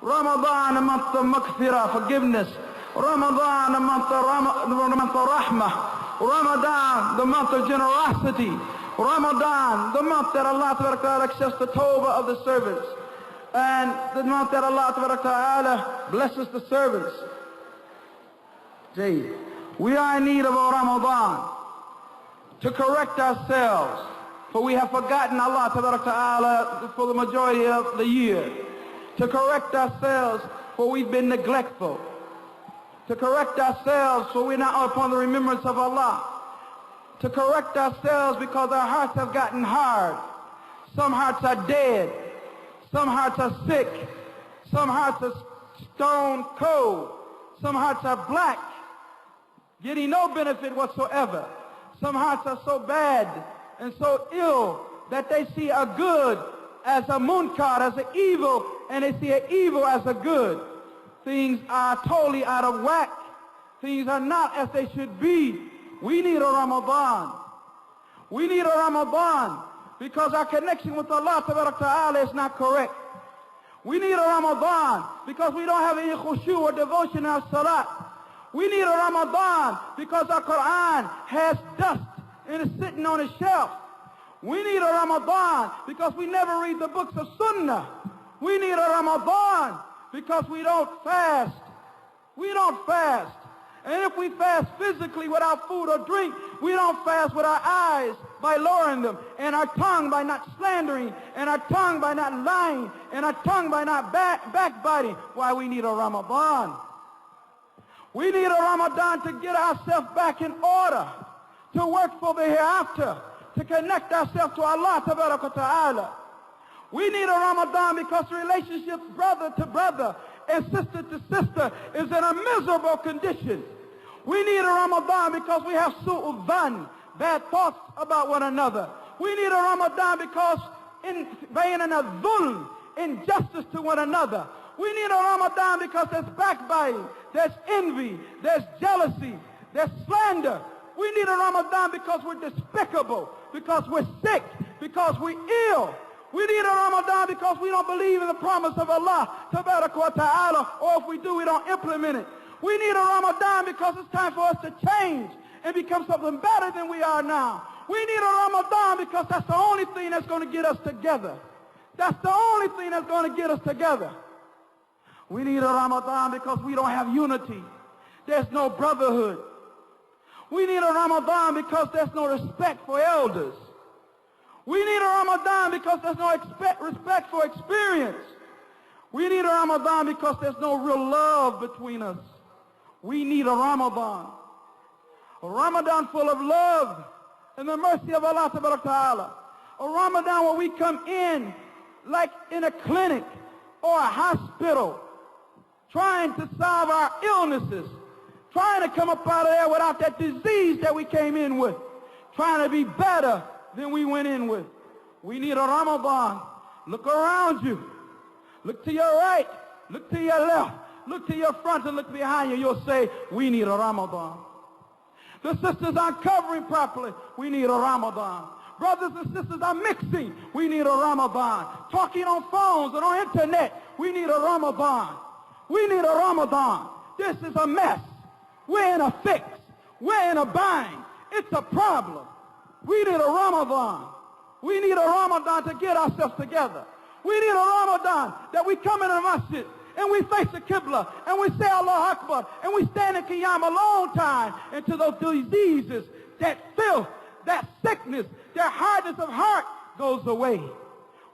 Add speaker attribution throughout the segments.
Speaker 1: Ramadan, a month of maghfirah, forgiveness. Ramadan, a month of rahmah. Ramadan, the month of generosity. Ramadan, the month that Allah Ta'ala accepts the tawbah of the servants. And the month that Allah Ta'ala blesses the servants. We are in need of a Ramadan to correct ourselves, for we have forgotten Allah Ta'ala for the majority of the year. To correct ourselves, for we've been neglectful. To correct ourselves, for we're not upon the remembrance of Allah. To correct ourselves because our hearts have gotten hard. Some hearts are dead. Some hearts are sick. Some hearts are stone cold. Some hearts are black, getting no benefit whatsoever. Some hearts are so bad and so ill that they see a good as a munkar, as an evil, and they see an evil as a good. Things are totally out of whack. Things are not as they should be. We need a Ramadan. We need a Ramadan because our connection with Allah Ta'ala is not correct. We need a Ramadan because we don't have any khushu or devotion in our salat. We need a Ramadan because our Quran has dust and is sitting on a shelf. We need a Ramadan because we never read the books of Sunnah. We need a Ramadan because we don't fast. We don't fast. And if we fast physically without food or drink, we don't fast with our eyes by lowering them, and our tongue by not slandering, and our tongue by not lying, and our tongue by not backbiting. Why we need a Ramadan? We need a Ramadan to get ourselves back in order, to work for the hereafter, to connect ourselves to Allah Ta'ala. We need a Ramadan because relationships brother to brother and sister to sister is in a miserable condition. We need a Ramadan because we have su'ul dhan, bad thoughts about one another. We need a Ramadan because in baynana dhulm, injustice to one another. We need a Ramadan because there's backbiting, there's envy, there's jealousy, there's slander. We need a Ramadan because we're despicable, because we're sick, because we're ill. We need a Ramadan because we don't believe in the promise of Allah Ta'ala, or if we do, we don't implement it. We need a Ramadan because it's time for us to change and become something better than we are now. We need a Ramadan because that's the only thing that's going to get us together. That's the only thing that's going to get us together. We need a Ramadan because we don't have unity. There's no brotherhood. We need a Ramadan because there's no respect for elders. We need a Ramadan because there's no respect for experience. We need a Ramadan because there's no real love between us. We need a Ramadan full of love and the mercy of Allah Ta'ala. A Ramadan where we come in like in a clinic or a hospital, trying to solve our illnesses, trying to come up out of there without that disease that we came in with, trying to be better than we went in with. We need a Ramadan. Look around you. Look to your right. Look to your left. Look to your front and look behind you. You'll say, we need a Ramadan. The sisters aren't covering properly. We need a Ramadan. Brothers and sisters are mixing. We need a Ramadan. Talking on phones and on internet. We need a Ramadan. We need a Ramadan. This is a mess. We're in a fix. We're in a bind. It's a problem. We need a Ramadan. We need a Ramadan to get ourselves together. We need a Ramadan that we come in a masjid and we face the Qibla and we say Allah Akbar and we stand in Qiyam a long time until those diseases, that filth, that sickness, that hardness of heart goes away.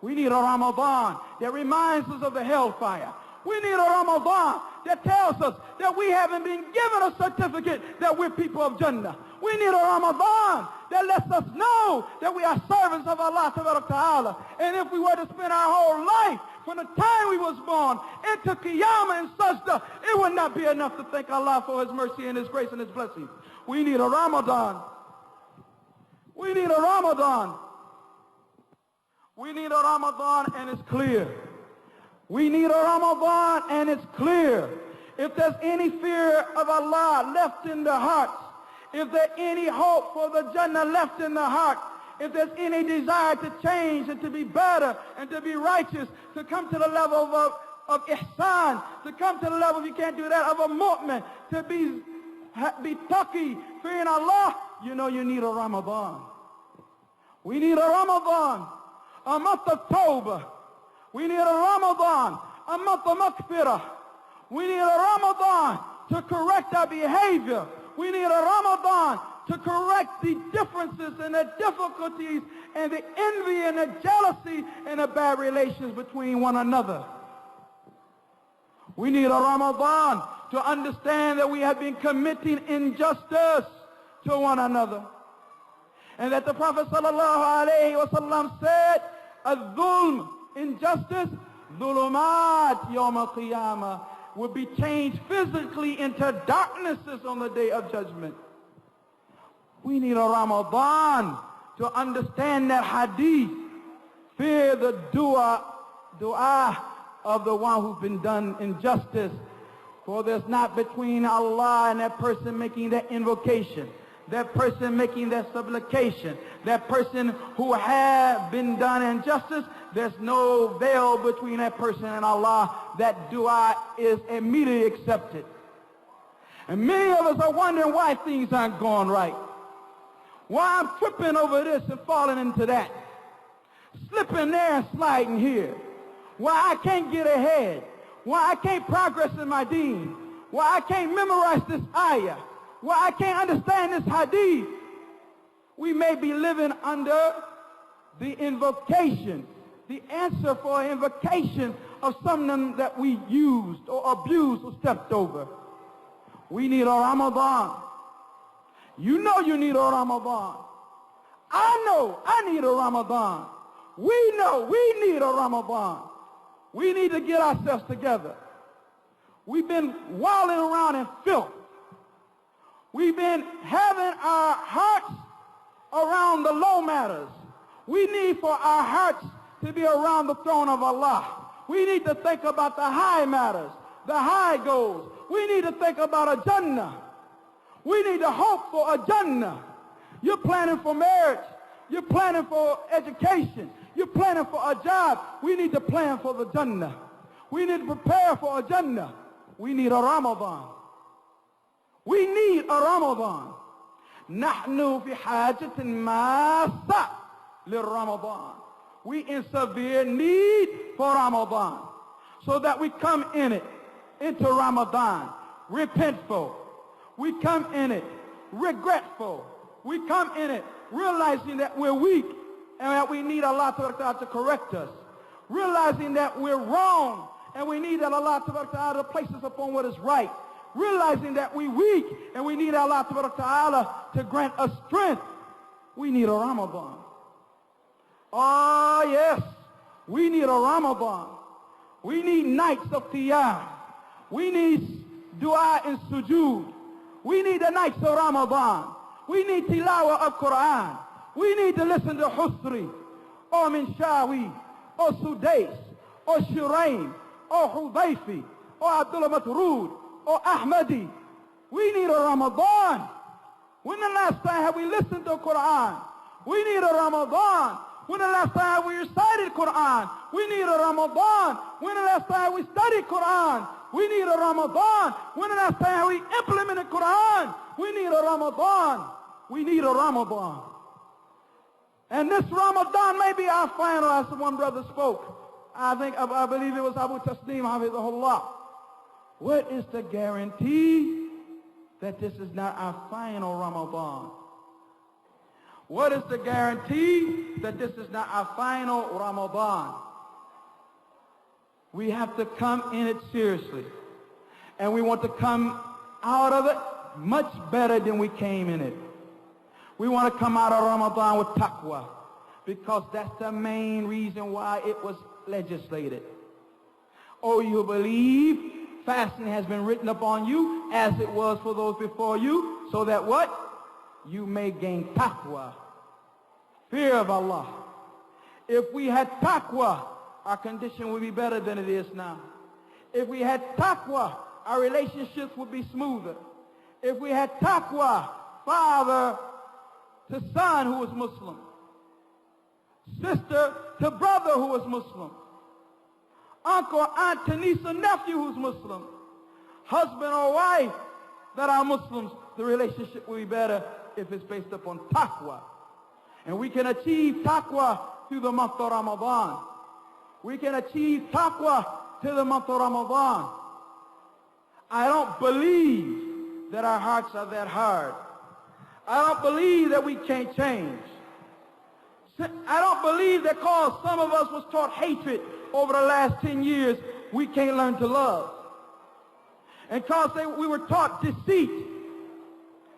Speaker 1: We need a Ramadan that reminds us of the hellfire. We need a Ramadan that tells us that we haven't been given a certificate that we're people of Jannah. We need a Ramadan that lets us know that we are servants of Allah Ta'ala. And if we were to spend our whole life from the time we was born into Qiyamah and Sajda, it would not be enough to thank Allah for His mercy and His grace and His blessings. We need a Ramadan. We need a Ramadan. We need a Ramadan, and it's clear. We need a Ramadan, and it's clear. If there's any fear of Allah left in the hearts, if there's any hope for the Jannah left in the heart, if there's any desire to change and to be better and to be righteous, to come to the level of of ihsan, to come to the level, if you can't do that, of a mu'min, to be taqi, fearing Allah, you know you need a Ramadan. We need a Ramadan, a month of tawbah. We need a Ramadan, a month of maghfirah. We need a Ramadan to correct our behavior. We need a Ramadan to correct the differences and the difficulties and the envy and the jealousy and the bad relations between one another. We need a Ramadan to understand that we have been committing injustice to one another. And that the Prophet sallallahu alayhi wa sallam said, al-dhulm, injustice, dhulumat yawm al-qiyamah, will be changed physically into darknesses on the day of judgment. We need a Ramadan to understand that hadith. Fear the dua of the one who's been done injustice. For there's not between Allah and that person making that invocation, that person making that supplication, that person who have been done injustice, there's no veil between that person and Allah. That dua is immediately accepted. And many of us are wondering why things aren't going right. Why I'm tripping over this and falling into that. Slipping there and sliding here. Why I can't get ahead. Why I can't progress in my deen. Why I can't memorize this ayah. Why I can't understand this hadith. We may be living under the invocation, the answer for an invocation of something that we used or abused or stepped over. We need a Ramadan. You know you need a Ramadan. I know I need a Ramadan. We know we need a Ramadan. We need to get ourselves together. We've been wilding around in filth. We've been having our hearts around the low matters. We need for our hearts to be around the throne of Allah. We need to think about the high matters, the high goals. We need to think about a Jannah. We need to hope for a Jannah. You're planning for marriage. You're planning for education. You're planning for a job. We need to plan for the Jannah. We need to prepare for a Jannah. We need a Ramadan. We need a Ramadan. نحن في حاجة ماسة للرمضان. We in severe need for Ramadan. So that we come in it, into Ramadan, repentful. We come in it, regretful. We come in it, realizing that we're weak and that we need Allah to correct us. Realizing that we're wrong and we need Allah to place us upon what is right. Realizing that we're weak and we need Allah to grant us strength. We need a Ramadan. Oh yes, we need a Ramadan. We need nights of qiyam. We need dua and sujood. We need the nights of Ramadan. We need tilawah of Quran. We need to listen to Husri, or Minshawi, or Sudais, or Shiraim, or Hudayfi, or Abdullah Matrud, or Ahmadi. We need a Ramadan. When the last time have we listened to Quran? We need a Ramadan. When the last time have we recited Quran? We need a Ramadan. When the last time have we studied Quran? We need a Ramadan. When the last time have we implemented Quran? We need a Ramadan. We need a Ramadan. And this Ramadan may be our final, as one brother spoke. I believe it was Abu Tasneem, Hafizahullah. What is the guarantee that this is not our final Ramadan? What is the guarantee that this is not our final Ramadan? We have to come in it seriously. And we want to come out of it much better than we came in it. We want to come out of Ramadan with taqwa, because that's the main reason why it was legislated. Oh, you believe fasting has been written upon you as it was for those before you, so that what? You may gain taqwa, fear of Allah. If we had taqwa, our condition would be better than it is now. If we had taqwa, our relationships would be smoother. If we had taqwa, father to son who was Muslim, sister to brother who was Muslim, uncle, aunt, niece, or nephew who's Muslim, husband or wife that are Muslims, the relationship will be better if it's based upon taqwa. And we can achieve taqwa through the month of Ramadan. We can achieve taqwa through the month of Ramadan. I don't believe that our hearts are that hard. I don't believe that we can't change. I don't believe that because some of us was taught hatred over the last 10 years, we can't learn to love. And because we were taught deceit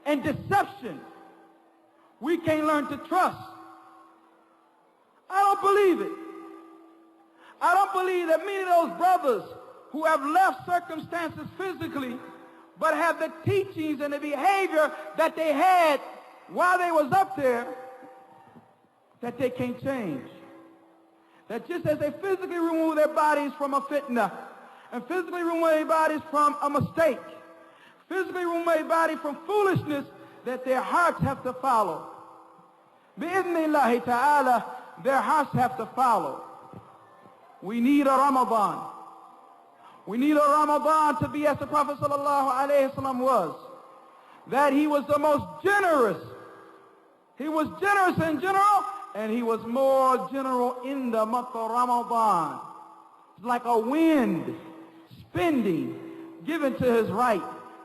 Speaker 1: and deception, we can't learn to trust. I don't believe it. I don't believe that many of those brothers who have left circumstances physically but have the teachings and the behavior that they had while they was up there, that they can't change. That just as they physically remove their bodies from a fitna, and physically remove their bodies from a mistake, physically remove their body from foolishness, that their hearts have to follow. Bi-idhnillahi ta'ala, their hearts have to follow. We need a Ramadan. We need a Ramadan to be as the Prophet sallallahu alaihi wasallam was. That he was the most generous. He was generous in general, and he was more general in the month of Ramadan. It's like a wind, spending, giving to his right,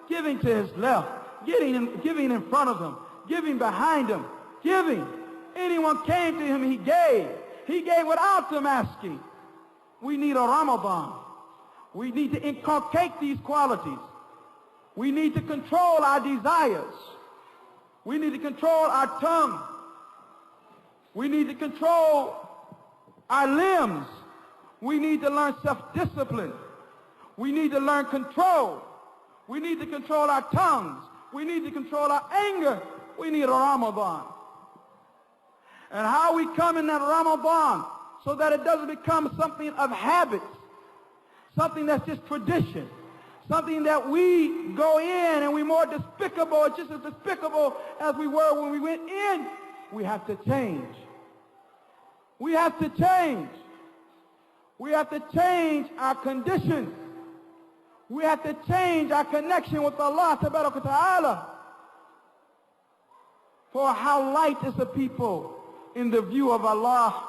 Speaker 1: giving to his left, giving in front of him, giving behind him, giving. Anyone came to him, he gave. He gave without them asking. We need a Ramadan. We need to inculcate these qualities. We need to control our desires. We need to control our tongue. We need to control our limbs. We need to learn self-discipline. We need to learn control. We need to control our tongues. We need to control our anger. We need a Ramadan. And how we come in that Ramadan so that it doesn't become something of habit, something that's just tradition, something that we go in and we're more despicable, just as despicable as we were when we went in. We have to change. We have to change. We have to change our condition. We have to change our connection with Allah Ta'ala. For how light is the people in the view of Allah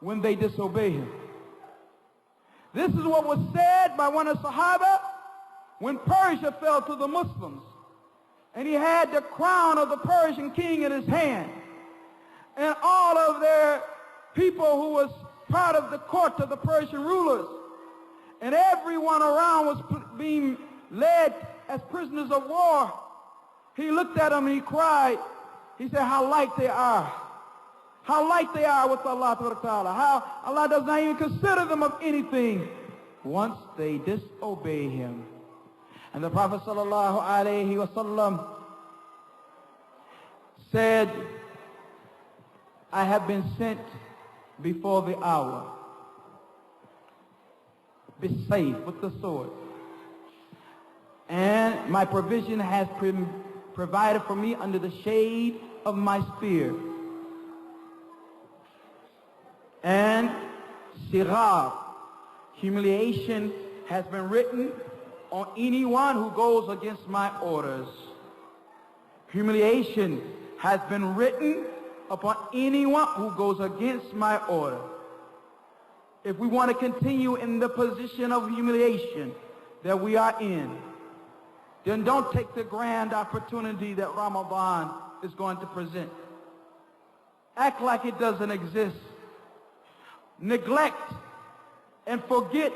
Speaker 1: when they disobey Him. This is what was said by one of the Sahaba when Persia fell to the Muslims. And he had the crown of the Persian king in his hand. And all of their people who was part of the court of the Persian rulers. And everyone around was being led as prisoners of war. He looked at them and he cried. He said, how light they are. How light they are with Allah Ta'ala. How Allah does not even consider them of anything once they disobey Him. And the Prophet Sallallahu Alaihi Wasallam said, I have been sent before the hour. Be safe with the sword. And my provision has provided for me under the shade of my spear. And sighar, humiliation, has been written on anyone who goes against my orders. Humiliation has been written upon anyone who goes against my order. If we want to continue in the position of humiliation that we are in, then don't take the grand opportunity that Ramadan is going to present. Act like it doesn't exist. Neglect and forget.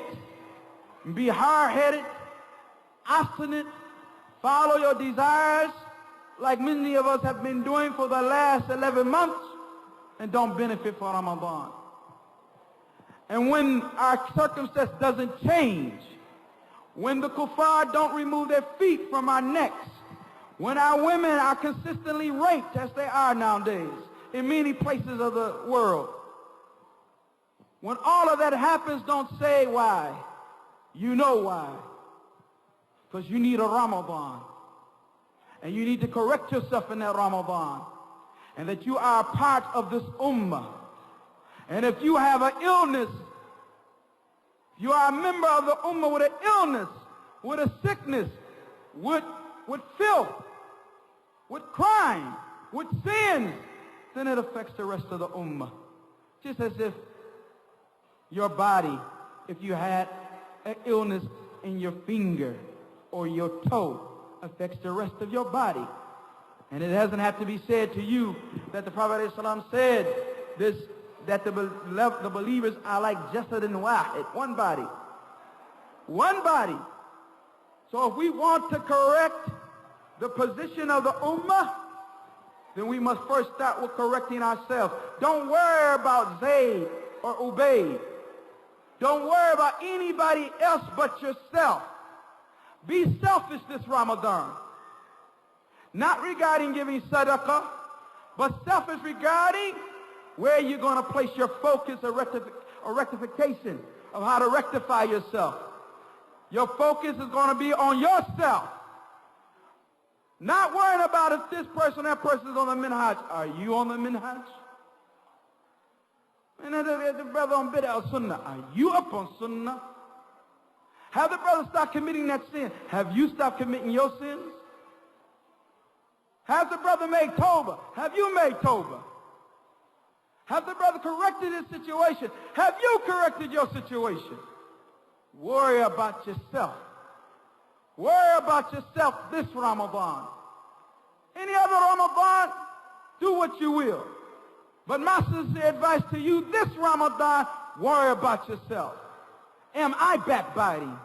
Speaker 1: Be hard-headed, obstinate, follow your desires like many of us have been doing for the last 11 months and don't benefit from Ramadan. And when our circumstance doesn't change, when the kuffar don't remove their feet from our necks, when our women are consistently raped as they are nowadays in many places of the world, when all of that happens, don't say why. You know why. Because you need a Ramadan. And you need to correct yourself in that Ramadan. And that you are a part of this ummah. And if you have an illness, you are a member of the ummah with an illness, with a sickness, with filth, with crime, with sins, then it affects the rest of the ummah. Just as if your body, if you had an illness in your finger or your toe, affects the rest of your body. And it doesn't have to be said to you that the Prophet ﷺ said this, that the believers are like jasadin wahid, one body. One body. So if we want to correct the position of the ummah, then we must first start with correcting ourselves. Don't worry about Zayd or Ubayd. Don't worry about anybody else but yourself. Be selfish this Ramadan. Not regarding giving sadaqah, but selfish regarding where you're going to place your focus or rectification of how to rectify yourself. Your focus is going to be on yourself. Not worrying about if this person or that person is on the minhaj. Are you on the minhaj? And the brother on bid'ah sunnah. Are you up on sunnah? Have the brother stopped committing that sin? Have you stopped committing your sins? Has the brother made tawbah? Have you made tawbah? Has the brother corrected his situation? Have you corrected your situation? Worry about yourself. Worry about yourself this Ramadan. Any other Ramadan, do what you will. But my sincere advice to you this Ramadan, worry about yourself. Am I backbiting?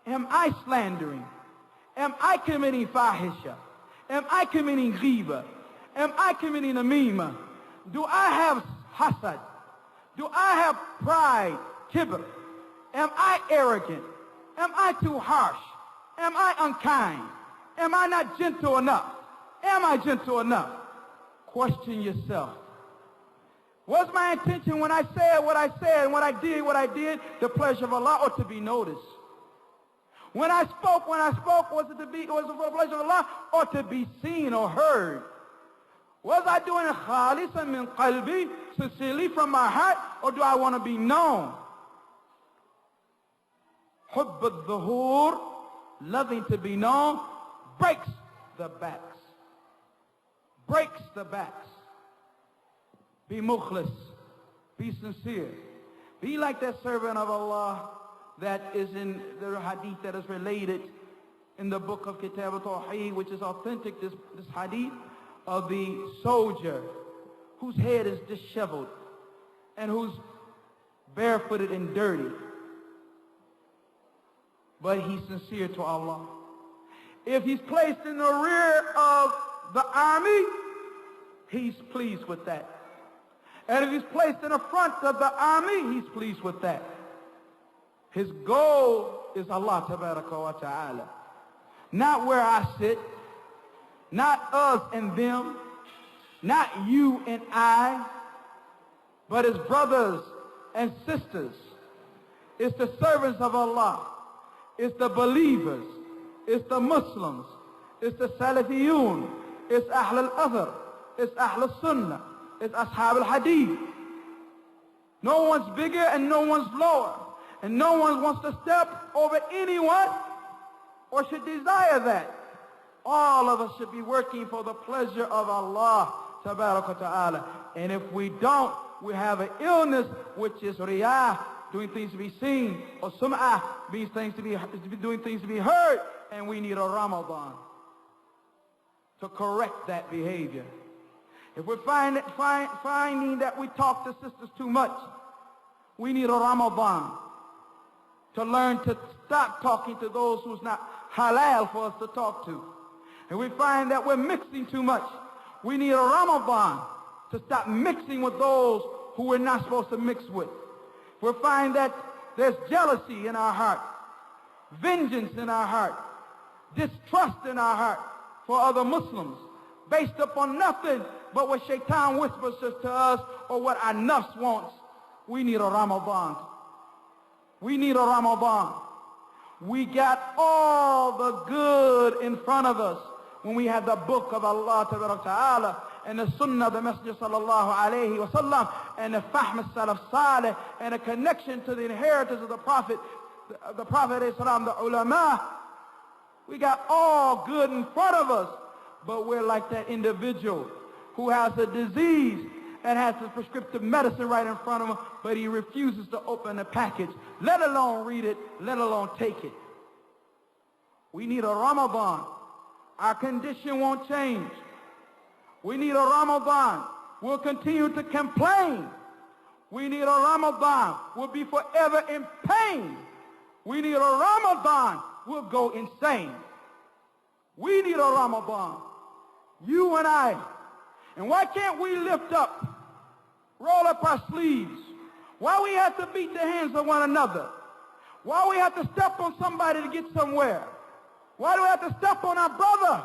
Speaker 1: Am I slandering? Am I committing fahisha? Am I committing ghiba? Am I committing namima? Do I have hasad? Do I have pride, kibr? Am I arrogant? Am I too harsh? Am I unkind? Am I not gentle enough? Am I gentle enough? Question yourself. Was my intention when I said what I said and when I did, the pleasure of Allah or to be noticed? When I spoke, was it for the pleasure of Allah or to be seen or heard? Was I doing it khalisan min qalbi, sincerely from my heart, or do I want to be known? Hubb al-dhuhur, loving to be known, breaks the backs. Breaks the backs. Be mukhlis. Be sincere. Be like that servant of Allah that is in the hadith that is related in the book of Kitab al-Tawheed, which is authentic, this hadith of the soldier whose head is disheveled and who's barefooted and dirty. But he's sincere to Allah. If he's placed in the rear of the army, he's pleased with that. And if he's placed in the front of the army, he's pleased with that. His goal is Allah tabaraka wa ta'ala. Not where I sit, not us and them, not you and I, but his brothers and sisters. It's the servants of Allah. It's the believers. It's the Muslims. It's the Salafiyun. It's Ahl al-Athar. It's Ahl al-Sunnah. It's Ashab al-Hadith. No one's bigger and no one's lower. And no one wants to step over anyone or should desire that. All of us should be working for the pleasure of Allah tabaraka ta'ala. And if we don't, we have an illness which is riyah, doing things to be seen, or sum'ah, doing things to be heard, and we need a Ramadan to correct that behavior. If we're finding that we talk to sisters too much, we need a Ramadan to learn to stop talking to those who's not halal for us to talk to. And we find that we're mixing too much. We need a Ramadan to stop mixing with those who we're not supposed to mix with. We find that there's jealousy in our heart, vengeance in our heart, distrust in our heart for other Muslims, based upon nothing but what shaitan whispers to us or what our nafs wants. We need a Ramadan. We need a Ramadan. We got all the good in front of us when we have the book of Allah Ta'ala, and the sunnah of the Messenger sallallahu alayhi wa sallam, and the fahm as-salaf salih, and a connection to the inheritors of the Prophet alayhi salam, the ulama. We got all good in front of us, but we're like that individual who has a disease and has the prescriptive medicine right in front of him, but he refuses to open the package, let alone read it, let alone take it. We need a Ramadan. Our condition won't change. We need a Ramadan. We'll continue to complain. We need a Ramadan. We'll be forever in pain. We need a Ramadan. We'll go insane. We need a Ramadan. You and I. And why can't we lift up, roll up our sleeves? Why we have to beat the hands of one another? Why we have to step on somebody to get somewhere? Why do we have to step on our brother?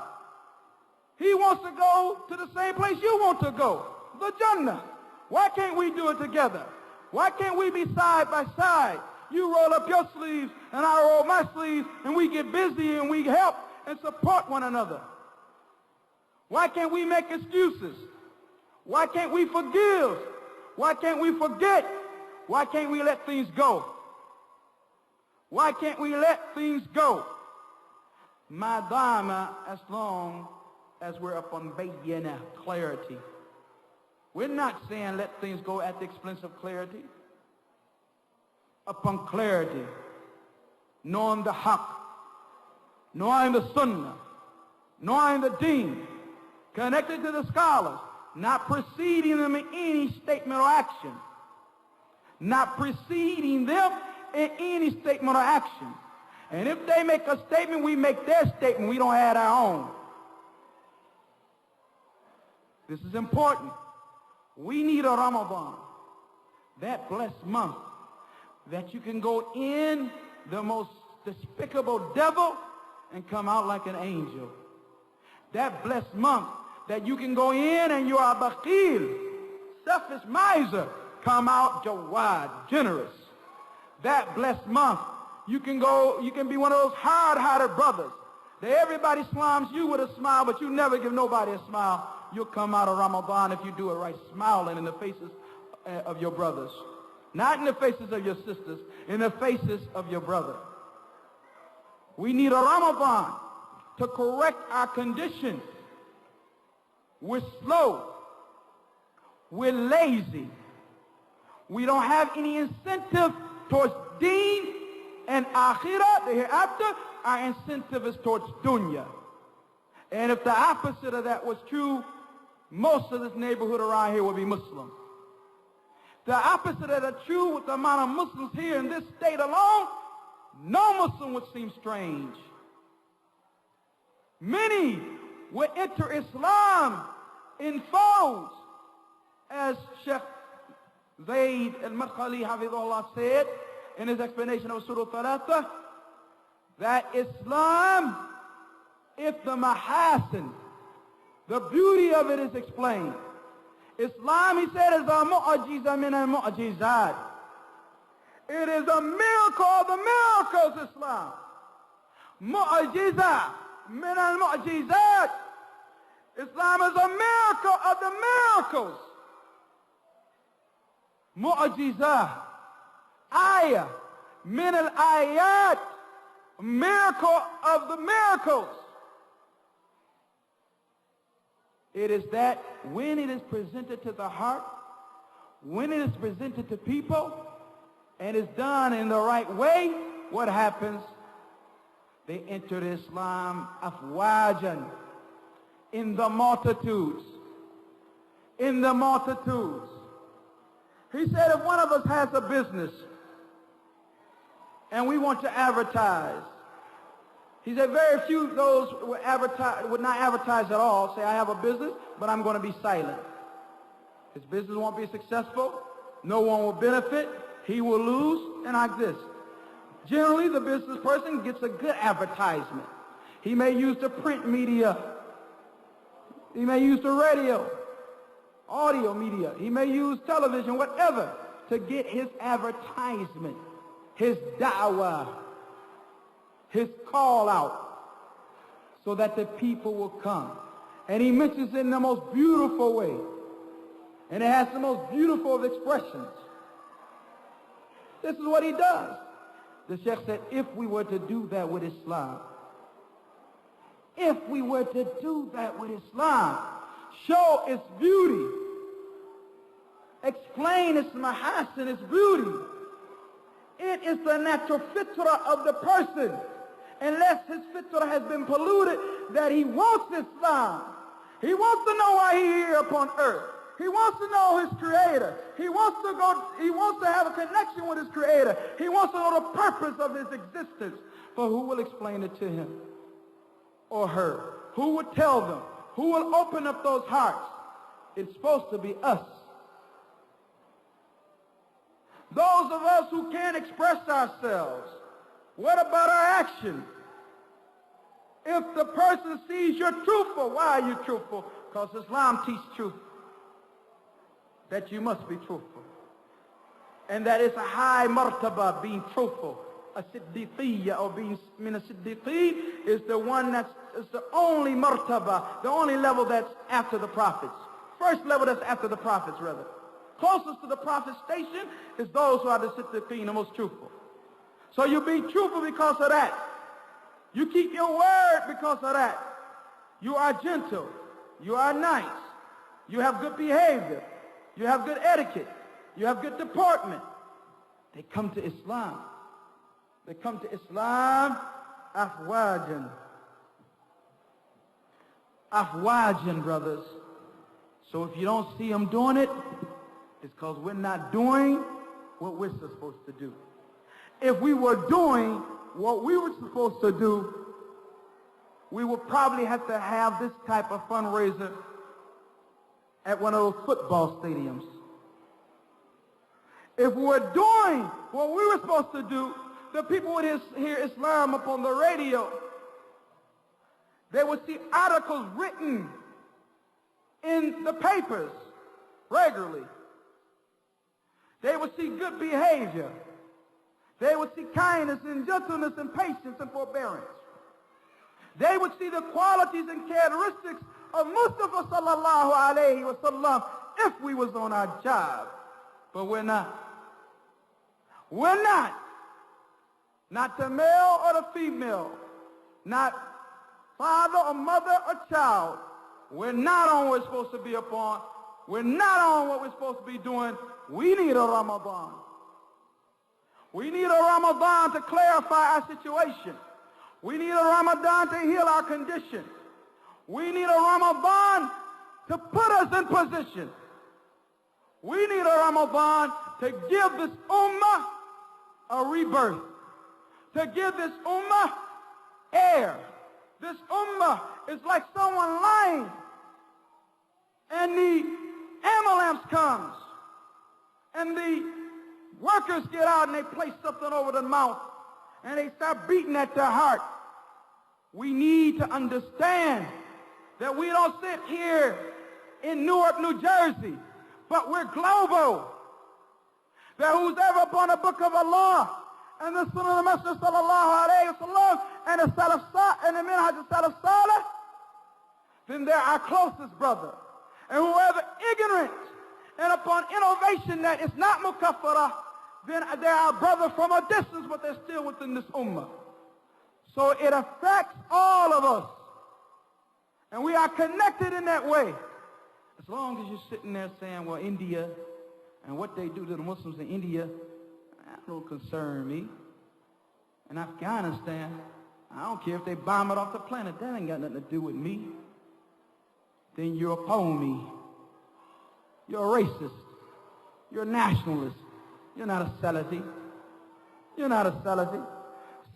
Speaker 1: He wants to go to the same place you want to go, the Jannah. Why can't we do it together? Why can't we be side by side? You roll up your sleeves and I roll my sleeves, and we get busy and we help and support one another. Why can't we make excuses? Why can't we forgive? Why can't we forget? Why can't we let things go? Why can't we let things go? Madama, as long as we're upon bayyana, clarity. We're not saying let things go at the expense of clarity. Upon clarity, knowing the haqq, knowing the sunnah, knowing the deen, connected to the scholars, not preceding them in any statement or action. Not preceding them in any statement or action. And if they make a statement, we make their statement. We don't add our own. This is important. We need a Ramadan, that blessed month, that you can go in the most despicable devil and come out like an angel. That blessed month that you can go in and you are bakhil, selfish miser, come out jawad, generous. That blessed month you can be one of those hard-hearted brothers that everybody slams you with a smile, but you never give nobody a smile. You'll come out of Ramadan, if you do it right, smiling in the faces of your brothers. Not in the faces of your sisters, in the faces of your brother. We need a Ramadan to correct our condition. We're slow. We're lazy. We don't have any incentive towards deen and akhirah, the hereafter. Our incentive is towards dunya. And if the opposite of that was true, most of this neighborhood around here would be Muslim. The opposite of that true, with the amount of Muslims here in this state alone, no Muslim would seem strange. Many would enter Islam in foes, as Sheikh Zayd al-Madkhali Hafidhullah said in his explanation of Surah Thalatha, that Islam, if the mahasin, the beauty of it is explained. Islam, he said, is a mu'ajiza min al-mu'ajizat. It is a miracle of the miracles, Islam. Mu'ajiza min al-mu'ajizat. Islam is a miracle of the miracles. Mu'ajiza, ayah, min al-ayat, miracle of the miracles. It is that when it is presented to the heart, when it is presented to people, and is done in the right way, what happens? They enter Islam afwajan, in the multitudes. In the multitudes. He said if one of us has a business and we want to advertise, he said very few of those would not advertise at all, say I have a business, but I'm going to be silent. His business won't be successful, no one will benefit, he will lose, and like this. Generally, the business person gets a good advertisement. He may use the print media, he may use the radio, audio media, he may use television, whatever, to get his advertisement, his da'wah, his call out, so that the people will come. And he mentions it in the most beautiful way. And it has the most beautiful of expressions. This is what he does. The Sheikh said, if we were to do that with Islam, if we were to do that with Islam, show its beauty, explain its mahasin, its beauty, it is the natural fitrah of the person, unless his fitrah has been polluted, that he wants Islam. He wants to know why he's here upon earth. He wants to know his creator. He wants to have a connection with his creator. He wants to know the purpose of his existence. But who will explain it to him or her? Who will tell them? Who will open up those hearts? It's supposed to be us. Those of us who can't express ourselves, what about our actions? If the person sees you're truthful, why are you truthful? Because Islam teaches truth. That you must be truthful. And that is a high martaba, being truthful. A siddiqiyya, or being min as-siddiqeen, is the one that's the only martaba, the only level that's after the prophets. First level that's after the prophets, rather. Closest to the prophet's station is those who are the siddiqeen, the most truthful. So you be truthful because of that. You keep your word because of that. You are gentle. You are nice. You have good behavior. You have good etiquette. You have good deportment. They come to Islam. They come to Islam afwajan. Afwajan, brothers. So if you don't see them doing it, it's because we're not doing what we're supposed to do. If we were doing what we were supposed to do, we would probably have to have this type of fundraiser at one of those football stadiums. If we were doing what we were supposed to do, the people would hear Islam upon the radio. They would see articles written in the papers regularly. They would see good behavior. They would see kindness and gentleness and patience and forbearance. They would see the qualities and characteristics of Mustafa sallallahu alayhi wa sallam if we was on our job. But we're not. We're not. Not the male or the female. Not father or mother or child. We're not on what we're supposed to be upon. We're not on what we're supposed to be doing. We need a Ramadan. We need a Ramadan to clarify our situation. We need a Ramadan to heal our condition. We need a Ramadan to put us in position. We need a Ramadan to give this ummah a rebirth. To give this ummah air. This ummah is like someone lying and the ambulance comes and the workers get out and they place something over the mouth and they start beating at their heart. We need to understand that we don't sit here in Newark, New Jersey, but we're global. That who's ever upon the book of Allah and the Sunnah of the Messenger sallallahu alayhi wa sallam and the Salaf and the Minhaj al-Salaf Salih, then they're our closest brother. And whoever ignorant and upon innovation that is not mukaffara, then they're our brother from a distance, but they're still within this ummah. So it affects all of us. And we are connected in that way. As long as you're sitting there saying, well, India and what they do to the Muslims in India, that don't concern me. In Afghanistan, I don't care if they bomb it off the planet. That ain't got nothing to do with me. Then you're a pony. You're a racist. You're a nationalist. You're not a Salafi. You're not a Salafi.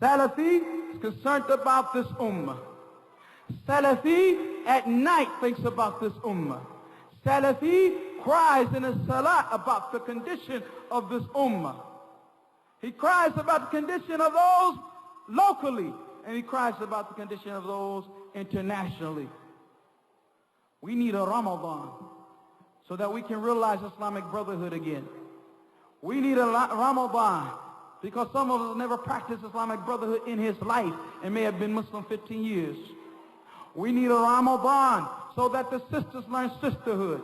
Speaker 1: Salafi is concerned about this ummah. Salafi at night thinks about this ummah. Salafi cries in his salat about the condition of this ummah. He cries about the condition of those locally, and he cries about the condition of those internationally. We need a Ramadan so that we can realize Islamic brotherhood again. We need a Ramadan because some of us never practiced Islamic brotherhood in his life and may have been Muslim 15 years. We need a Ramadan so that the sisters learn sisterhood.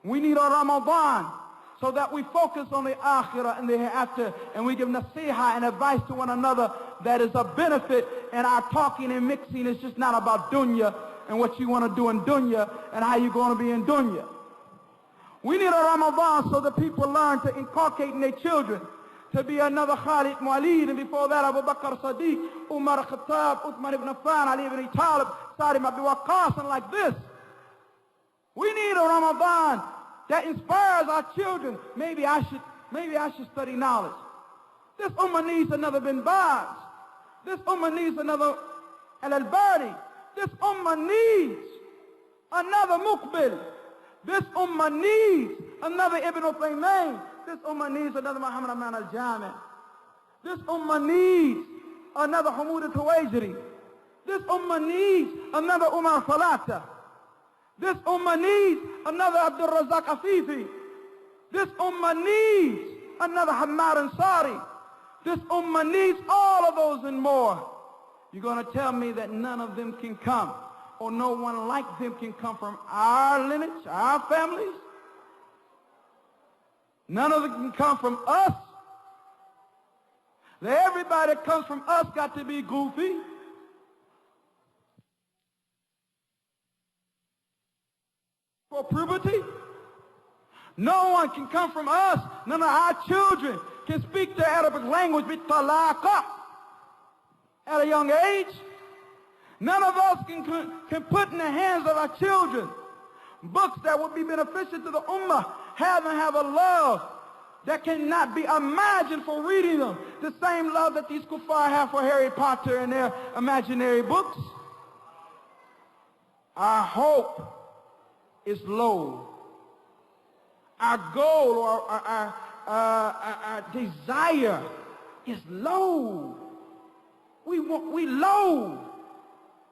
Speaker 1: We need a Ramadan so that we focus on the akhirah and the hereafter, and we give nasiha and advice to one another that is a benefit, and our talking and mixing is just not about dunya and what you want to do in dunya and how you're going to be in dunya. We need a Ramadan so that people learn to inculcate in their children to be another Khalid Walid, and before that Abu Bakr Sadiq, Umar Khattab, Uthman ibn Affan, Ali ibn Talib, Sa'd ibn Abi Waqqas, and like this. We need a Ramadan that inspires our children. Maybe I should study knowledge. This ummah needs another Bin Baz. This ummah needs another Al-Albani. This ummah needs another Muqbil. This ummah needs another Ibn Uthaymeen. This ummah needs another Muhammad Aman al-Jami. This ummah needs another Hamoud al-Tuwajiri. This ummah needs another Umar Falata. This ummah needs another Abdul Razak Afifi. This ummah needs another Hammad Ansari. This ummah needs all of those and more. You're going to tell me that none of them can come, or no one like them can come from our lineage, our families? None of them can come from us. Everybody that comes from us got to be goofy. For puberty. No one can come from us. None of our children can speak the Arabic language with talaqa at a young age. None of us can put in the hands of our children books that would be beneficial to the ummah, have a love that cannot be imagined for reading them. The same love that these kuffar have for Harry Potter and their imaginary books. Our hope is low. Our goal or our desire is low. We low.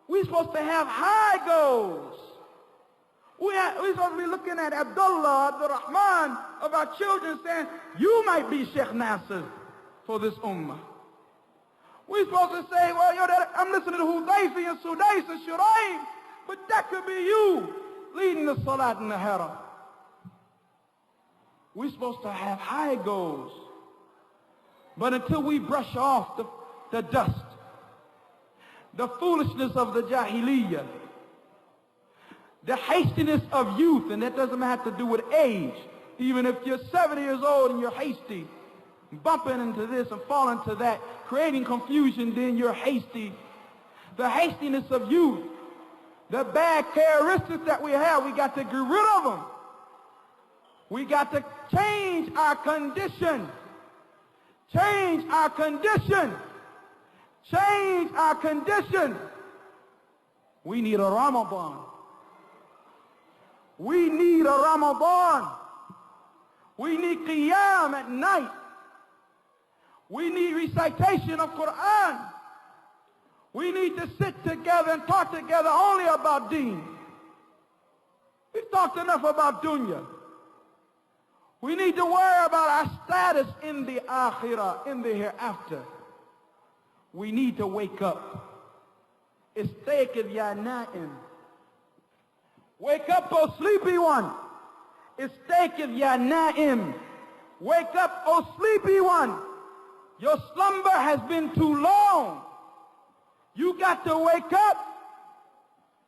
Speaker 1: We're supposed to have high goals. We're supposed to be looking at Abdullaah, Abdurrahman of our children saying, you might be Sheikh Nasser for this ummah. We're supposed to say, well, I'm listening to Hudayfi and Sudais and Shuraim, but that could be you leading the salat in the haram. We're supposed to have high goals. But until we brush off the dust, the foolishness of the jahiliyyah, the hastiness of youth, and that doesn't have to do with age. Even if you're 70 years old and you're hasty, bumping into this and falling to that, creating confusion, then you're hasty. The hastiness of youth, the bad characteristics that we have, we got to get rid of them. We got to change our condition. Change our condition. Change our condition. We need a Ramadan. We need a Ramadan. We need qiyam at night. We need recitation of Quran. We need to sit together and talk together only about deen. We've talked enough about dunya. We need to worry about our status in the akhirah, in the hereafter. We need to wake up. Istayqidh ya na'im. Wake up, O sleepy one. Istayqidh ya na'im. Wake up, O sleepy one. Your slumber has been too long. You got to wake up.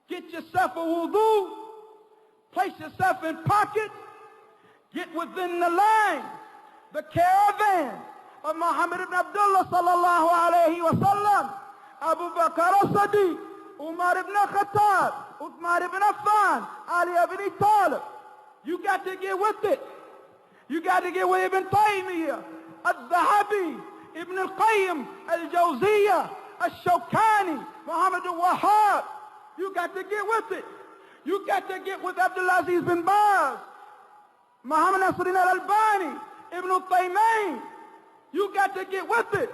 Speaker 1: Get yourself a wudu. Place yourself in pocket. Get within the line, the caravan of Muhammad ibn Abdullah sallallahu alayhi wa sallam, Abu Bakr as-Siddiq, Umar ibn Khattab, Uthman ibn Affan, Ali ibn Talib. You got to get with it. You got to get with Ibn Taymiyyah, al-Dhahabi, Ibn al-Qayyim, al-Jawziyyah, al-Shawkani, Muhammad al-Wahhab. You got to get with it. You got to get with Abdul Aziz bin Baz, Muhammad Nasruddin al-Albani, Ibn Uthaymeen. You got to get with it.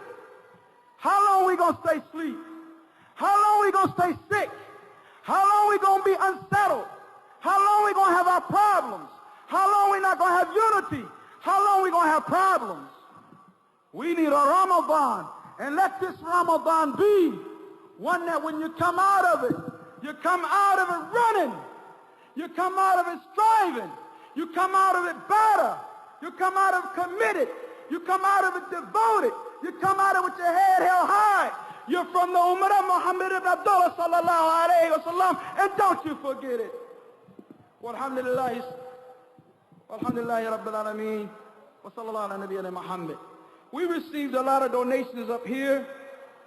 Speaker 1: How long we going to stay asleep? How long we going to stay sick? How long we going to be unsettled? How long we going to have our problems? How long we not going to have unity? How long we going to have problems? We need a Ramadan. And let this Ramadan be one that when you come out of it, You come out of it running. You come out of it striving. You come out of it better. You come out of it committed. You come out of it devoted. You come out of it with your head held high. You're from the Ummah of Muhammad ibn Abdullah sallallahu alayhi wa sallam, and don't you forget it. Walhamdulillah Rabbil Alameen wa sallallahu ala nabiyyina Muhammad. We received a lot of donations up here.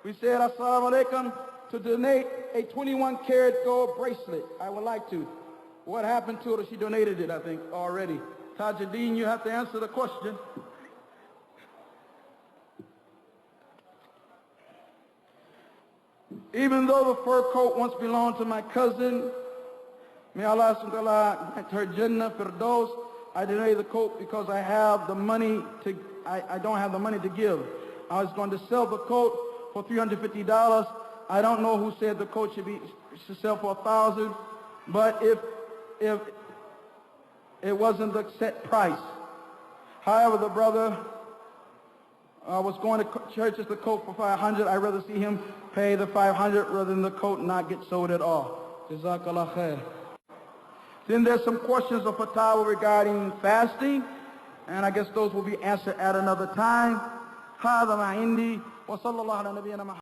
Speaker 1: We said assalamu alaikum to donate a 21-karat gold bracelet. I would like to. What happened to her? She donated it, I think, already. Tajuddin, you have to answer the question. Even though the fur coat once belonged to my cousin, may Allah subhanahu wa ta'ala grant her Jannah Firdaus, I donated the coat because I have the money to, I don't have the money to give. I was going to sell the coat for $350. I don't know who said the coat should sell for $1,000, but if it wasn't the set price. However, the brother was going to purchase the coat for $500. I'd rather see him pay the $500 rather than the coat not get sold at all. Jazakallah khair. Then there's some questions of fatwa regarding fasting, and I guess those will be answered at another time. هذا ما عندي وصلى الله على نبينا محمد.